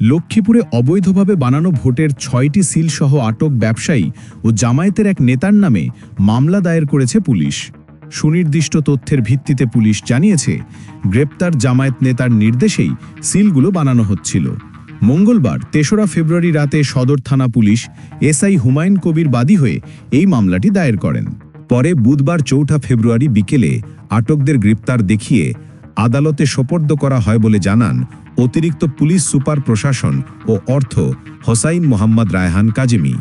লক্ষ্মীপুরে অবৈধভাবে বানানো ভোটের ৬টি সিলসহ আটক ব্যবসায়ী ও জামায়াতের এক নেতার নামে মামলা দায়ের করেছে পুলিশ। সুনির্দিষ্ট তথ্যের ভিত্তিতে পুলিশ জানিয়েছে, গ্রেপ্তার জামায়াত নেতার নির্দেশেই সিলগুলো বানানো হচ্ছিল। মঙ্গলবার ৩রা ফেব্রুয়ারি রাতে সদর থানা পুলিশ এসআই হুমায়ুন কবির বাদী হয়ে এই মামলাটি দায়ের করেন। পরে বুধবার ৪ঠা ফেব্রুয়ারি বিকেলে আটকদের গ্রেপ্তার দেখিয়ে আদালতে সোপর্দ করা হয় বলে জানান অতিরিক্ত পুলিশ সুপার প্রশাসন ও অর্থ হোসাইন মোহাম্মদ রায়হান কাজেমি।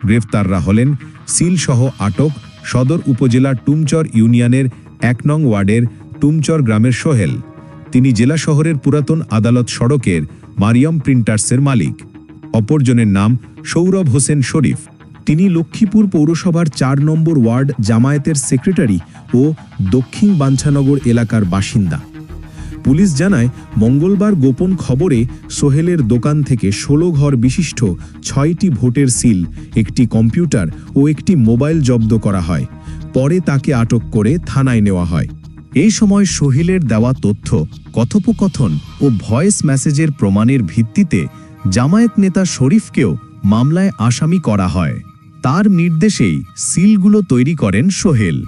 গ্রেফতাররা হলেন সিলসহ আটক সদর উপজেলার টুমচর ইউনিয়নের ১ নং ওয়ার্ডের টুমচর গ্রামের সোহেল। তিনি জেলা শহরের পুরাতন আদালত সড়কের মারিয়াম প্রিন্টার্সের মালিক। অপরজনের নাম সৌরভ হোসেন শরীফ। তিনি লক্ষ্মীপুর পৌরসভার ৪ নম্বর ওয়ার্ড জামায়াতের সেক্রেটারি ও দক্ষিণ বাঞ্ছানগর এলাকার বাসিন্দা। পুলিশ জানায়, মঙ্গলবার গোপন খবরে সোহেলের দোকান থেকে ১৬ ঘর বিশিষ্ট ৬টি ভোটের সিল, একটি কম্পিউটার ও একটি মোবাইল জব্দ করা হয়। পরে তাকে আটক করে থানায় নেওয়া হয়। এই সময় সোহেলের দেওয়া তথ্য, কথোপকথন ও ভয়েস মেসেজের প্রমাণের ভিত্তিতে জামায়াত নেতা শরীফকেও মামলায় আসামি করা হয়। তার নির্দেশেই সিলগুলো তৈরি করেন সোহেল।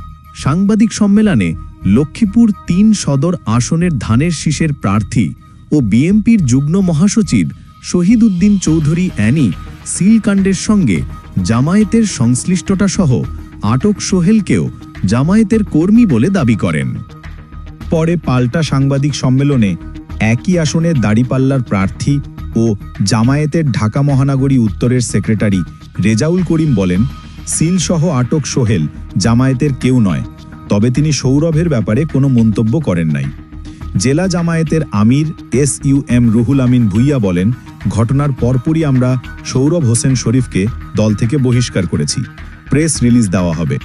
সাংবাদিক সম্মেলনে লক্ষ্মীপুর ৩ সদর আসনের ধানের শীষের প্রার্থী ও বিএনপির যুগ্ম মহাসচিব শহীদ উদ্দিন চৌধুরী অ্যানি সিলকাণ্ডের সঙ্গে জামায়াতের সংশ্লিষ্টতা সহ আটক সোহেলকেও জামায়াতের কর্মী বলে দাবি করেন। পরে পাল্টা সাংবাদিক সম্মেলনে একই আসনের দাঁড়িপাল্লার প্রার্থী ও জামায়াতের ঢাকা মহানগরী উত্তরের সেক্রেটারি রেজাউল করিম বলেন, সিলসহ আটক সোহেল জামায়াতের কেউ নয়, তবে তিনি সৌরভের ব্যাপারে কোনো মন্তব্য করেন নাই। জেলা জামায়াতের আমির SUM রুহুল আমিন ভুইয়া বলেন, ঘটনার পরপরই আমরা সৌরভ হোসেন শরীফকে দল থেকে বহিষ্কার করেছি। প্রেস রিলিজ দেওয়া হবে।